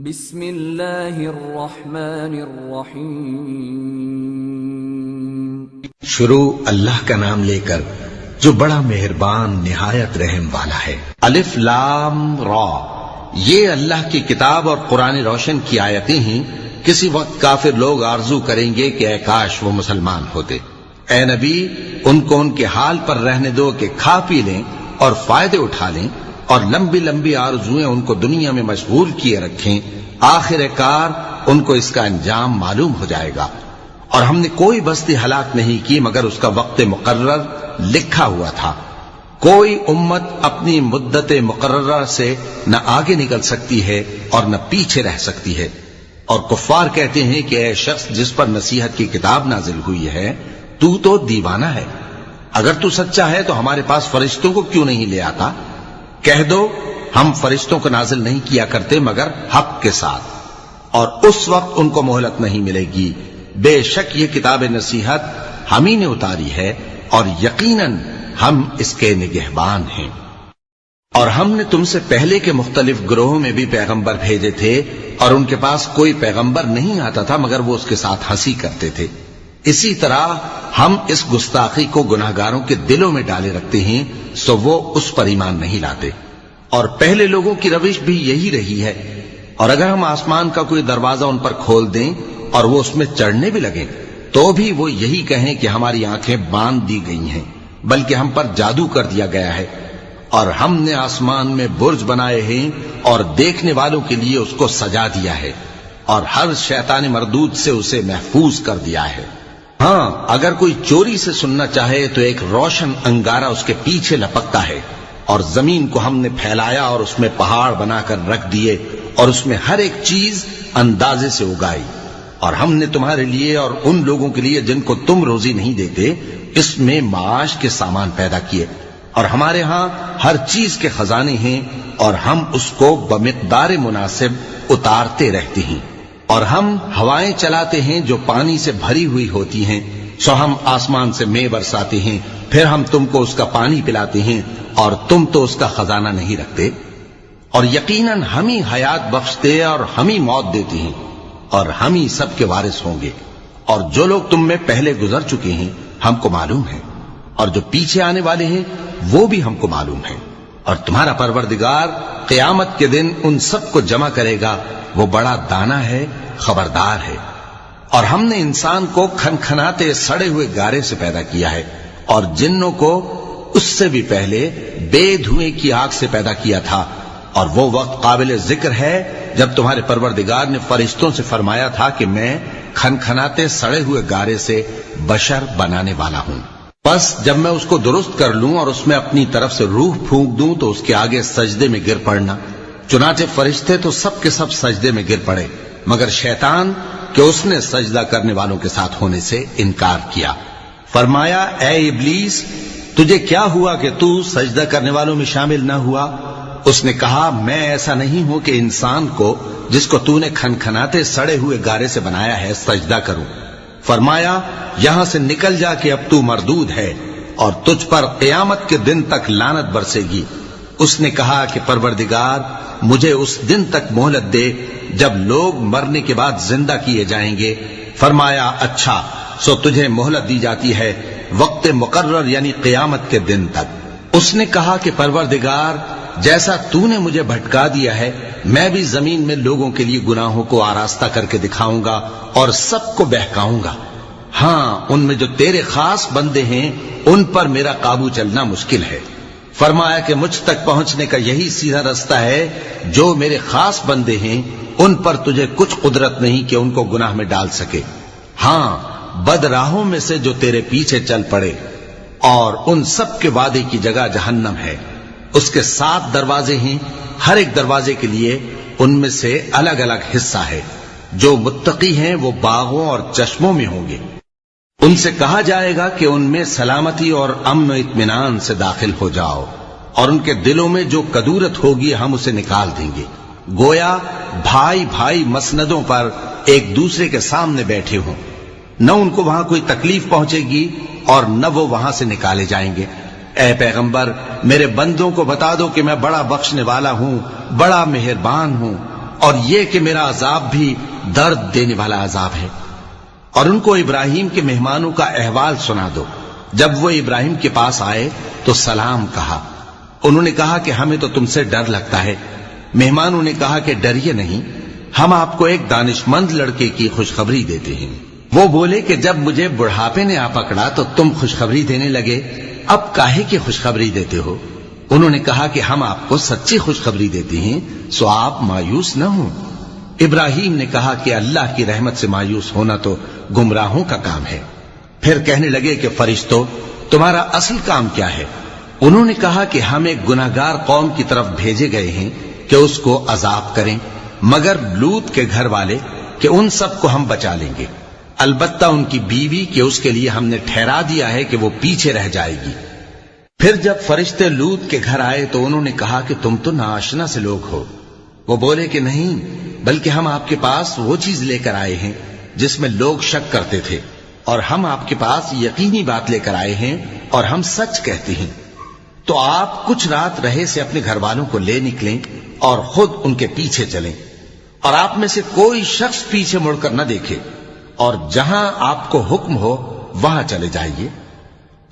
بسم اللہ الرحمن الرحیم۔ شروع اللہ کا نام لے کر جو بڑا مہربان نہایت رحم والا ہے۔ الف لام را، یہ اللہ کی کتاب اور قرآن روشن کی آیتیں ہیں۔ کسی وقت کافر لوگ آرزو کریں گے کہ اے کاش وہ مسلمان ہوتے۔ اے نبی، ان کو ان کے حال پر رہنے دو کہ کھا پی لیں اور فائدے اٹھا لیں، اور لمبی لمبی آرزویں ان کو دنیا میں مشغول کیے رکھیں۔ آخر کار ان کو اس کا انجام معلوم ہو جائے گا۔ اور ہم نے کوئی بستی ہلاک نہیں کی مگر اس کا وقت مقرر لکھا ہوا تھا۔ کوئی امت اپنی مدت مقررہ سے نہ آگے نکل سکتی ہے اور نہ پیچھے رہ سکتی ہے۔ اور کفار کہتے ہیں کہ اے شخص جس پر نصیحت کی کتاب نازل ہوئی ہے، تو دیوانہ ہے۔ اگر تو سچا ہے تو ہمارے پاس فرشتوں کو کیوں نہیں لے آتا؟ کہہ دو ہم فرشتوں کو نازل نہیں کیا کرتے مگر حق کے ساتھ، اور اس وقت ان کو مہلت نہیں ملے گی۔ بے شک یہ کتاب نصیحت ہم ہی نے اتاری ہے، اور یقیناً ہم اس کے نگہبان ہیں۔ اور ہم نے تم سے پہلے کے مختلف گروہوں میں بھی پیغمبر بھیجے تھے، اور ان کے پاس کوئی پیغمبر نہیں آتا تھا مگر وہ اس کے ساتھ ہنسی کرتے تھے۔ اسی طرح ہم اس گستاخی کو گناہگاروں کے دلوں میں ڈالے رکھتے ہیں، سو وہ اس پر ایمان نہیں لاتے۔ اور پہلے لوگوں کی روش بھی یہی رہی ہے۔ اور اگر ہم آسمان کا کوئی دروازہ ان پر کھول دیں اور وہ اس میں چڑھنے بھی لگیں تو بھی وہ یہی کہیں کہ ہماری آنکھیں باندھ دی گئی ہیں، بلکہ ہم پر جادو کر دیا گیا ہے۔ اور ہم نے آسمان میں برج بنائے ہیں اور دیکھنے والوں کے لیے اس کو سجا دیا ہے، اور ہر شیطان مردود سے اسے محفوظ کر دیا ہے۔ ہاں، اگر کوئی چوری سے سننا چاہے تو ایک روشن انگارہ اس کے پیچھے لپکتا ہے، اور زمین کو ہم نے پھیلایا اور اس میں پہاڑ بنا کر رکھ دیے، اور اس میں ہر ایک چیز اندازے سے اگائی۔ اور ہم نے تمہارے لیے اور ان لوگوں کے لیے جن کو تم روزی نہیں دیتے اس میں معاش کے سامان پیدا کیے، اور ہمارے ہاں ہر چیز کے خزانے ہیں، اور ہم اس کو بمقدار مناسب اتارتے رہتے ہیں۔ اور ہم ہوائیں چلاتے ہیں جو پانی سے بھری ہوئی ہوتی ہیں، سو ہم آسمان سے مے برساتے ہیں، پھر ہم تم کو اس کا پانی پلاتے ہیں، اور تم تو اس کا خزانہ نہیں رکھتے۔ اور یقیناً ہم ہی حیات بخشتے اور ہم ہی موت دیتے ہیں، اور ہم ہی سب کے وارث ہوں گے۔ اور جو لوگ تم میں پہلے گزر چکے ہیں ہم کو معلوم ہے، اور جو پیچھے آنے والے ہیں وہ بھی ہم کو معلوم ہے۔ اور تمہارا پروردگار قیامت کے دن ان سب کو جمع کرے گا، وہ بڑا دانا ہے، خبردار ہے۔ اور ہم نے انسان کو کھنکھناتے سڑے ہوئے گارے سے پیدا کیا ہے، اور جنوں کو اس سے بھی پہلے بے دھوئیں کی آگ سے پیدا کیا تھا۔ اور وہ وقت قابل ذکر ہے جب تمہارے پروردگار نے فرشتوں سے فرمایا تھا کہ میں کھنکھناتے سڑے ہوئے گارے سے بشر بنانے والا ہوں، بس جب میں اس کو درست کر لوں اور اس میں اپنی طرف سے روح پھونک دوں تو اس کے آگے سجدے میں گر پڑنا۔ چنانچہ فرشتے تو سب کے سب سجدے میں گر پڑے مگر شیطان کہ اس نے سجدہ کرنے والوں کے ساتھ ہونے سے انکار کیا۔ فرمایا اے ابلیس، تجھے کیا ہوا کہ تو سجدہ کرنے والوں میں شامل نہ ہوا؟ اس نے کہا میں ایسا نہیں ہوں کہ انسان کو جس کو تو نے کھنکھناتے سڑے ہوئے گارے سے بنایا ہے سجدہ کروں۔ فرمایا یہاں سے نکل جا کہ اب تو مردود ہے، اور تجھ پر قیامت کے دن تک لعنت برسے گی۔ اس نے کہا کہ پروردگار مجھے اس دن تک مہلت دے جب لوگ مرنے کے بعد زندہ کیے جائیں گے۔ فرمایا اچھا، سو تجھے مہلت دی جاتی ہے وقت مقرر یعنی قیامت کے دن تک۔ اس نے کہا کہ پروردگار جیسا تو نے مجھے بھٹکا دیا ہے میں بھی زمین میں لوگوں کے لیے گناہوں کو آراستہ کر کے دکھاؤں گا اور سب کو بہکاؤں گا۔ ہاں، ان میں جو تیرے خاص بندے ہیں ان پر میرا قابو چلنا مشکل ہے۔ فرمایا کہ مجھ تک پہنچنے کا یہی سیدھا رستہ ہے، جو میرے خاص بندے ہیں ان پر تجھے کچھ قدرت نہیں کہ ان کو گناہ میں ڈال سکے۔ ہاں، بد راہوں میں سے جو تیرے پیچھے چل پڑے، اور ان سب کے وعدے کی جگہ جہنم ہے۔ اس کے 7 دروازے ہیں، ہر ایک دروازے کے لیے ان میں سے الگ الگ حصہ ہے۔ جو متقی ہیں وہ باغوں اور چشموں میں ہوں گے۔ ان سے کہا جائے گا کہ ان میں سلامتی اور امن و اطمینان سے داخل ہو جاؤ، اور ان کے دلوں میں جو کدورت ہوگی ہم اسے نکال دیں گے، گویا بھائی بھائی مسندوں پر ایک دوسرے کے سامنے بیٹھے ہوں۔ نہ ان کو وہاں کوئی تکلیف پہنچے گی اور نہ وہ وہاں سے نکالے جائیں گے۔ اے پیغمبر میرے بندوں کو بتا دو کہ میں بڑا بخشنے والا ہوں، بڑا مہربان ہوں۔ اور یہ کہ میرا عذاب بھی درد دینے والا عذاب ہے۔ اور ان کو ابراہیم کے مہمانوں کا احوال سنا دو۔ جب وہ ابراہیم کے پاس آئے تو سلام کہا۔ انہوں نے کہا کہ ہمیں تو تم سے ڈر لگتا ہے۔ مہمانوں نے کہا کہ ڈریے نہیں، ہم آپ کو ایک دانشمند لڑکے کی خوشخبری دیتے ہیں۔ وہ بولے کہ جب مجھے بڑھاپے نے آ پکڑا تو تم خوشخبری دینے لگے، اب کاہے کی خوشخبری دیتے ہو؟ انہوں نے کہا کہ ہم آپ کو سچی خوشخبری دیتے ہیں، سو آپ مایوس نہ ہوں۔ ابراہیم نے کہا کہ اللہ کی رحمت سے مایوس ہونا تو گمراہوں کا کام ہے۔ پھر کہنے لگے کہ فرشتوں، تمہارا اصل کام کیا ہے؟ انہوں نے کہا کہ ہم ایک گناہگار قوم کی طرف بھیجے گئے ہیں کہ اس کو عذاب کریں، مگر لوط کے گھر والے کہ ان سب کو ہم بچا لیں گے، البتہ ان کی بیوی کہ اس کے لیے ہم نے ٹھہرا دیا ہے کہ وہ پیچھے رہ جائے گی۔ پھر جب فرشتے لوط کے گھر آئے تو انہوں نے کہا کہ تم تو ناآشنا سے لوگ ہو۔ وہ بولے کہ نہیں، بلکہ ہم آپ کے پاس وہ چیز لے کر آئے ہیں جس میں لوگ شک کرتے تھے، اور ہم آپ کے پاس یقینی بات لے کر آئے ہیں اور ہم سچ کہتے ہیں۔ تو آپ کچھ رات رہے سے اپنے گھر والوں کو لے نکلیں اور خود ان کے پیچھے چلیں، اور آپ میں سے کوئی شخص پیچھے مڑ کر نہ دیکھے، اور جہاں آپ کو حکم ہو وہاں چلے جائیے۔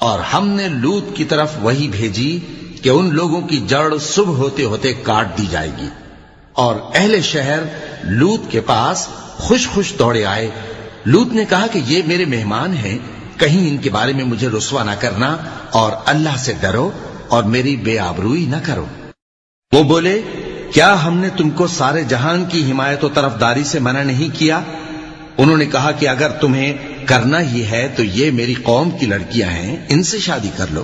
اور ہم نے لوط کی طرف وہی بھیجی کہ ان لوگوں کی جڑ صبح ہوتے ہوتے کاٹ دی جائے گی۔ اور اہل شہر لوط کے پاس خوش خوش دوڑے آئے۔ لوط نے کہا کہ یہ میرے مہمان ہیں، کہیں ان کے بارے میں مجھے رسوا نہ کرنا، اور اللہ سے ڈرو اور میری بے آبروئی نہ کرو۔ وہ بولے، کیا ہم نے تم کو سارے جہان کی حمایت و طرفداری سے منع نہیں کیا؟ انہوں نے کہا کہ اگر تمہیں کرنا ہی ہے تو یہ میری قوم کی لڑکیاں ہیں، ان سے شادی کر لو۔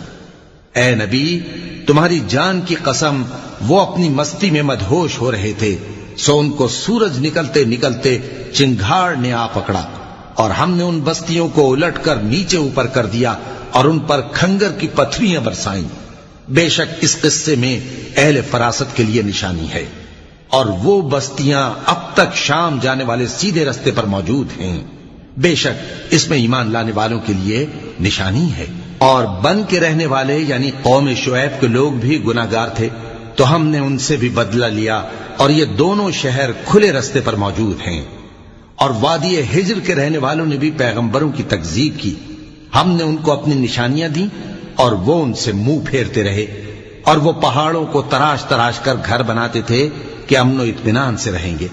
اے نبی، تمہاری جان کی قسم، وہ اپنی مستی میں مدہوش ہو رہے تھے، سو ان کو سورج نکلتے نکلتے چنگھاڑ نے آ پکڑا، اور ہم نے ان بستیوں کو الٹ کر نیچے اوپر کر دیا اور ان پر کھنگر کی پتھریاں برسائیں۔ بے شک اس قصے میں اہل فراست کے لیے نشانی ہے، اور وہ بستیاں اب تک شام جانے والے سیدھے رستے پر موجود ہیں۔ بے شک اس میں ایمان لانے والوں کے لیے نشانی ہے۔ اور بن کے رہنے والے یعنی قوم شعیب کے لوگ بھی گناہگار تھے، تو ہم نے ان سے بھی بدلہ لیا، اور یہ دونوں شہر کھلے رستے پر موجود ہیں۔ اور وادی ہجر کے رہنے والوں نے بھی پیغمبروں کی تکذیب کی، ہم نے ان کو اپنی نشانیاں دی اور وہ ان سے منہ پھیرتے رہے، اور وہ پہاڑوں کو تراش تراش کر گھر بناتے تھے کہ امن و اطمینان سے رہیں گے۔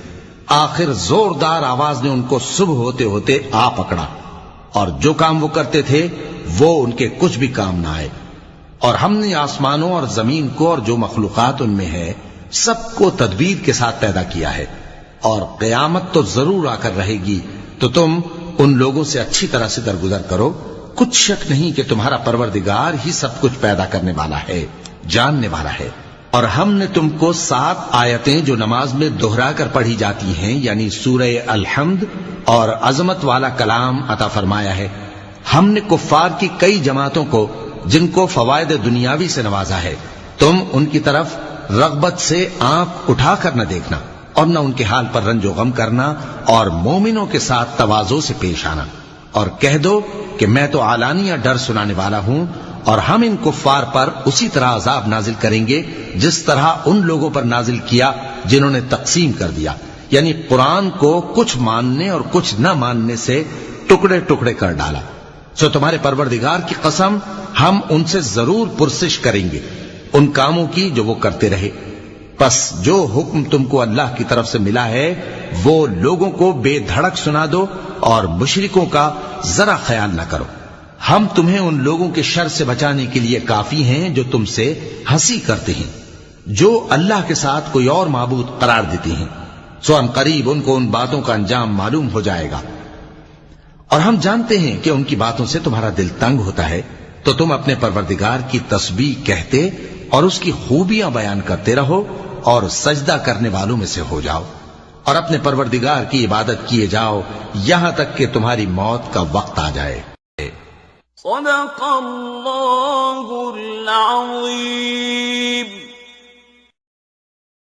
آخر زوردار آواز نے ان کو صبح ہوتے ہوتے آ پکڑا، اور جو کام وہ کرتے تھے وہ ان کے کچھ بھی کام نہ آئے۔ اور ہم نے آسمانوں اور زمین کو اور جو مخلوقات ان میں ہے سب کو تدبیر کے ساتھ پیدا کیا ہے، اور قیامت تو ضرور آ کر رہے گی، تو تم ان لوگوں سے اچھی طرح سے درگزر کرو۔ کچھ شک نہیں کہ تمہارا پروردگار ہی سب کچھ پیدا کرنے والا ہے، جاننے والا ہے۔ اور ہم نے تم کو 7 آیتیں جو نماز میں دہرا کر پڑھی جاتی ہیں، یعنی سورہ الحمد اور عظمت والا کلام عطا فرمایا ہے۔ ہم نے کفار کی کئی جماعتوں کو جن کو فوائد دنیاوی سے نوازا ہے، تم ان کی طرف رغبت سے آنکھ اٹھا کر نہ دیکھنا، اور نہ ان کے حال پر رنج و غم کرنا، اور مومنوں کے ساتھ تواضع سے پیش آنا، اور کہہ دو کہ میں تو اعلانیہ ڈر سنانے والا ہوں، اور ہم ان کفار پر اسی طرح عذاب نازل کریں گے جس طرح ان لوگوں پر نازل کیا جنہوں نے تقسیم کر دیا، یعنی قرآن کو کچھ ماننے اور کچھ نہ ماننے سے ٹکڑے ٹکڑے کر ڈالا۔ سو تمہارے پروردگار کی قسم، ہم ان سے ضرور پرسش کریں گے ان کاموں کی جو وہ کرتے رہے۔ پس جو حکم تم کو اللہ کی طرف سے ملا ہے وہ لوگوں کو بے دھڑک سنا دو، اور مشرکوں کا ذرا خیال نہ کرو۔ ہم تمہیں ان لوگوں کے شر سے بچانے کے لیے کافی ہیں جو تم سے ہنسی کرتے ہیں، جو اللہ کے ساتھ کوئی اور معبود قرار دیتے ہیں، سو ان قریب ان کو ان باتوں کا انجام معلوم ہو جائے گا۔ اور ہم جانتے ہیں کہ ان کی باتوں سے تمہارا دل تنگ ہوتا ہے، تو تم اپنے پروردگار کی تسبیح کہتے اور اس کی خوبیاں بیان کرتے رہو، اور سجدہ کرنے والوں میں سے ہو جاؤ، اور اپنے پروردگار کی عبادت کیے جاؤ یہاں تک کہ تمہاری موت کا وقت آ جائے۔ صدق اللہ العظیم۔